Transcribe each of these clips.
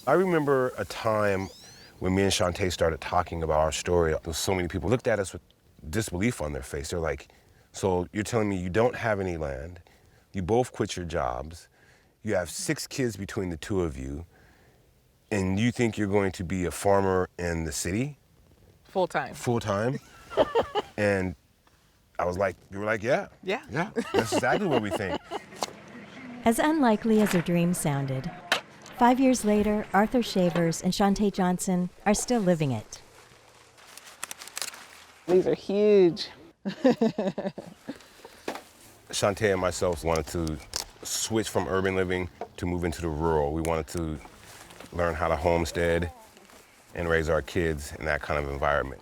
I remember a time when me and Shantae started talking about our story. There was so many people looked at us with disbelief on their face. They're like, so you're telling me you don't have any land, you both quit your jobs, you have 6 kids between the two of you, and you think you're going to be a farmer in the city? Full time. Full time? And I was like, we were like, yeah. Yeah. Yeah, that's exactly what we think. As unlikely as her dream sounded, 5 years later, Arthur Shavers and Shantae Johnson are still living it. These are huge. Shantae and myself wanted to switch from urban living to move into the rural. We wanted to learn how to homestead and raise our kids in that kind of environment.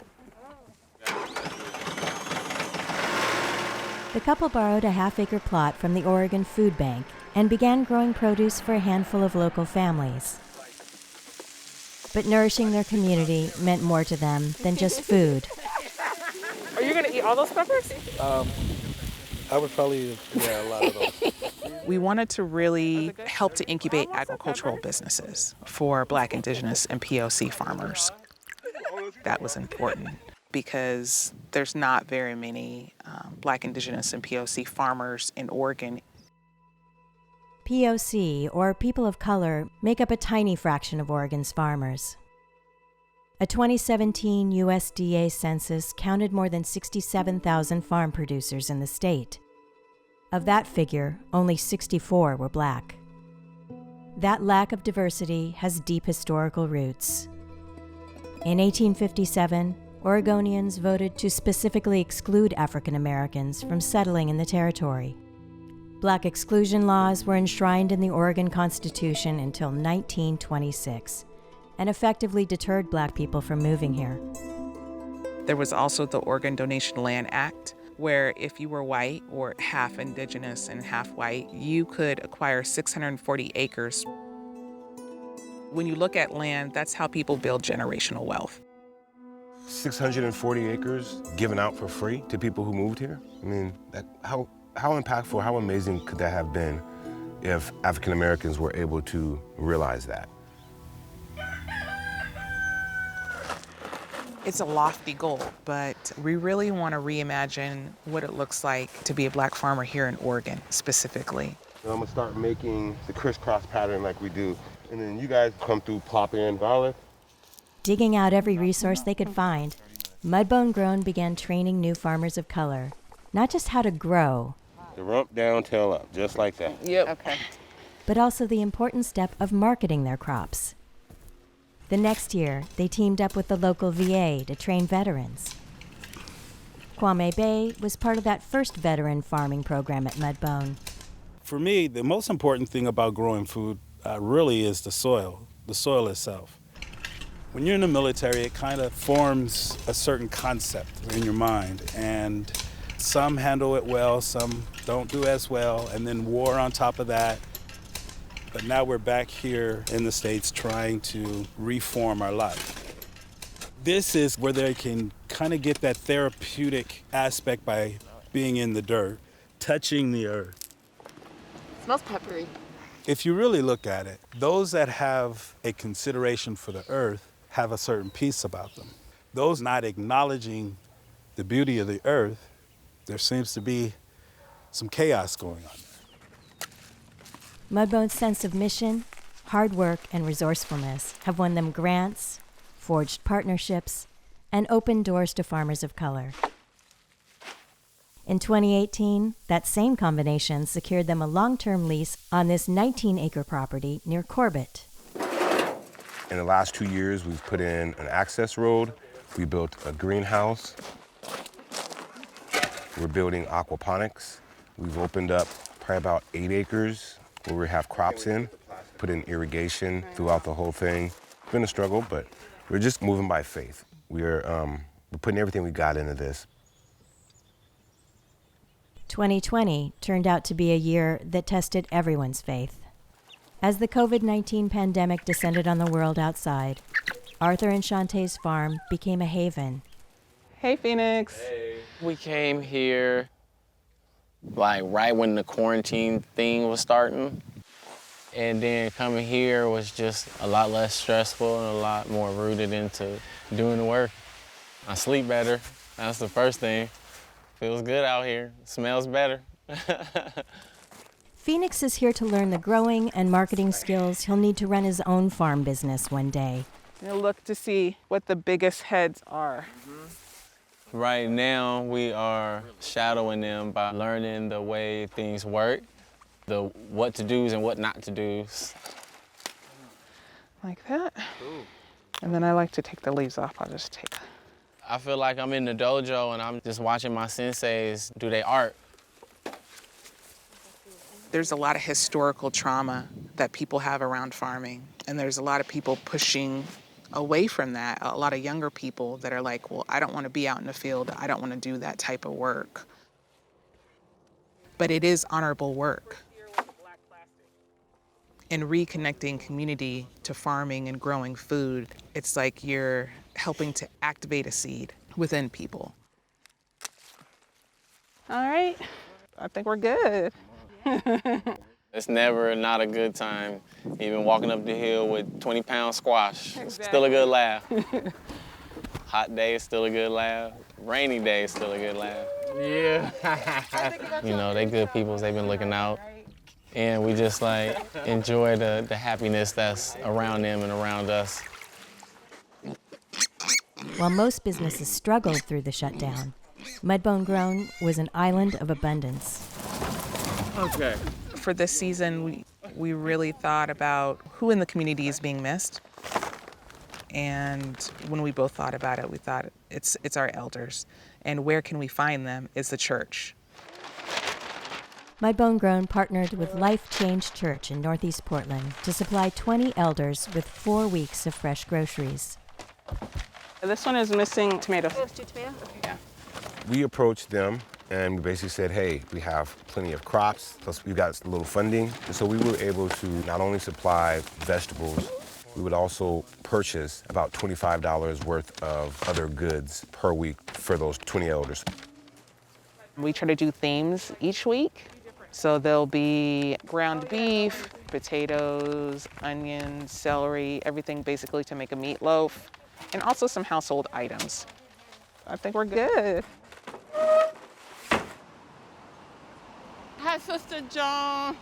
The couple borrowed a half-acre plot from the Oregon Food Bank and began growing produce for a handful of local families. But nourishing their community meant more to them than just food. Are you gonna eat all those peppers? I would probably, a lot of those. We wanted to really help to incubate agricultural businesses for Black, Indigenous, and POC farmers. That was important because there's not very many Black, Indigenous, and POC farmers in Oregon. POC, or people of color, make up a tiny fraction of Oregon's farmers. A 2017 USDA census counted more than 67,000 farm producers in the state. Of that figure, only 64 were Black. That lack of diversity has deep historical roots. In 1857, Oregonians voted to specifically exclude African Americans from settling in the territory. Black exclusion laws were enshrined in the Oregon Constitution until 1926 and effectively deterred Black people from moving here. There was also the Oregon Donation Land Act, where if you were white or half Indigenous and half white, you could acquire 640 acres. When you look at land, that's how people build generational wealth. 640 acres given out for free to people who moved here? I mean, how impactful, how amazing could that have been if African Americans were able to realize that? It's a lofty goal, but we really want to reimagine what it looks like to be a Black farmer here in Oregon, specifically. So I'm gonna start making the crisscross pattern like we do, and then you guys come through, plop in garlic. Digging out every resource they could find, Mudbone Grown began training new farmers of color, not just how to grow, The rump down, tail up, just like that. Yep. Okay. but also the important step of marketing their crops. The next year, they teamed up with the local VA to train veterans. Kwame Bay was part of that first veteran farming program at Mudbone. For me, the most important thing about growing food really is the soil itself. When you're in the military, it kind of forms a certain concept in your mind, and some handle it well, some don't do as well, and then war on top of that. But now we're back here in the States trying to reform our life. This is where they can kind of get that therapeutic aspect by being in the dirt, touching the earth. Smells peppery. If you really look at it, those that have a consideration for the earth have a certain peace about them. Those not acknowledging the beauty of the earth, there seems to be some chaos going on. Mudbone's sense of mission, hard work, and resourcefulness have won them grants, forged partnerships, and opened doors to farmers of color. In 2018, that same combination secured them a long-term lease on this 19-acre property near Corbett. In the last 2 years, we've put in an access road. We built a greenhouse. We're building aquaponics. We've opened up probably about 8 acres where we have crops in, put in irrigation throughout the whole thing. It's been a struggle, but we're just moving by faith. We're putting everything we got into this. 2020 turned out to be a year that tested everyone's faith. As the COVID-19 pandemic descended on the world outside, Arthur and Shantae's farm became a haven. Hey, Phoenix. Hey. We came here like right when the quarantine thing was starting. And then coming here was just a lot less stressful and a lot more rooted into doing the work. I sleep better. That's the first thing. Feels good out here. Smells better. Phoenix is here to learn the growing and marketing skills he'll need to run his own farm business one day. You'll look to see what the biggest heads are. Right now, we are shadowing them by learning the way things work, the what to do's and what not to do's. Like that. And then I like to take the leaves off. I'll just take. I feel like I'm in the dojo and I'm just watching my senseis do their art. There's a lot of historical trauma that people have around farming, and there's a lot of people pushing away from that. A lot of younger people that are like, well, I don't want to be out in the field. I don't want to do that type of work. But it is honorable work. In reconnecting community to farming and growing food, it's like you're helping to activate a seed within people. All right, I think we're good. It's never not a good time. Even walking up the hill with 20-pound squash, still a good laugh. Hot day is still a good laugh. Rainy day is still a good laugh. Yeah. You know, they good peoples, they've been looking out. And we just like enjoy the happiness that's around them and around us. While most businesses struggled through the shutdown, Mudbone Grown was an island of abundance. Okay. For this season, we really thought about who in the community is being missed. And when we both thought about it, we thought it's our elders. And where can we find them is the church. Mudbone Grown partnered with Life Change Church in Northeast Portland to supply 20 elders with 4 weeks of fresh groceries. This one is missing tomatoes. Yeah. We approached them and we basically said, hey, we have plenty of crops, plus we've got a little funding. And so we were able to not only supply vegetables, we would also purchase about $25 worth of other goods per week for those 20 elders. We try to do themes each week. So there'll be ground beef, potatoes, onions, celery, everything basically to make a meatloaf, and also some household items. I think we're good. Hi, Sister John.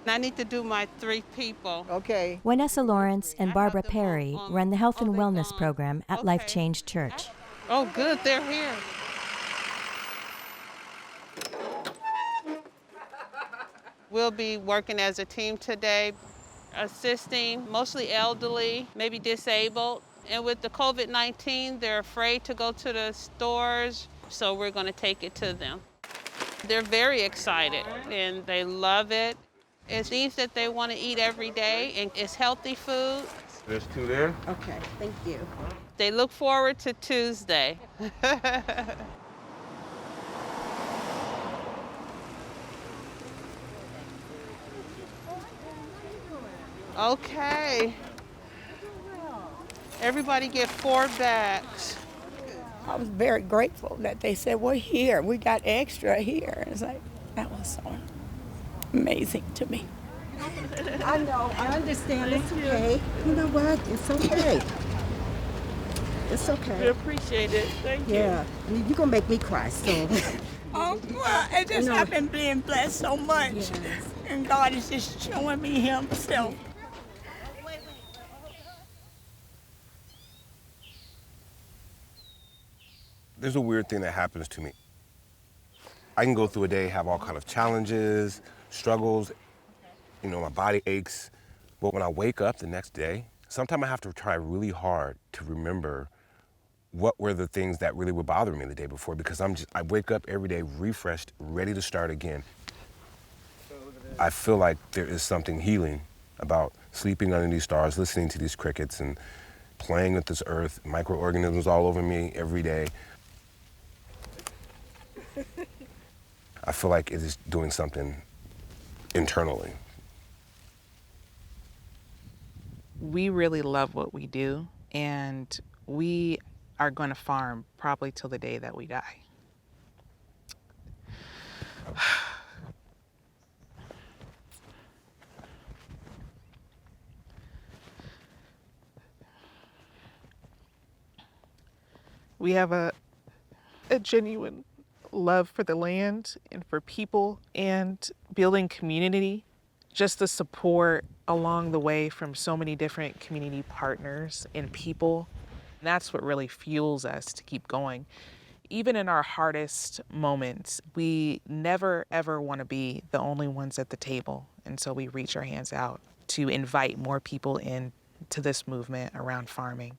I need to do my 3 people. Okay. Vanessa Lawrence and Barbara Perry run the health and wellness program at Life Change Church. Oh, good, they're here. We'll be working as a team today, assisting mostly elderly, maybe disabled. And with the COVID-19, they're afraid to go to the stores, so we're going to take it to them. They're very excited and they love it. It's things that they want to eat every day, and it's healthy food. There's 2 there. Okay, thank you. They look forward to Tuesday. Okay. Everybody get 4 bags. I was very grateful that they said, we're here. We got extra here. It's like, that was so amazing to me. I know, I understand. It's okay. You know what? It's okay. It's We okay. appreciate it. Thank you. Yeah. You're going to make me cry, so. Oh, well, it just, I've been being blessed so much. Yes. And God is just showing me himself. There's a weird thing that happens to me. I can go through a day, have all kind of challenges, struggles, you know, my body aches. But when I wake up the next day, sometimes I have to try really hard to remember what were the things that really were bothering me the day before, because I wake up every day refreshed, ready to start again. I feel like there is something healing about sleeping under these stars, listening to these crickets and playing with this earth, microorganisms all over me every day. I feel like it is doing something internally. We really love what we do, and we are going to farm probably till the day that we die. We have a genuine love for the land and for people and building community. Just the support along the way from so many different community partners and people. That's what really fuels us to keep going. Even in our hardest moments, we never ever want to be the only ones at the table. And so we reach our hands out to invite more people in to this movement around farming.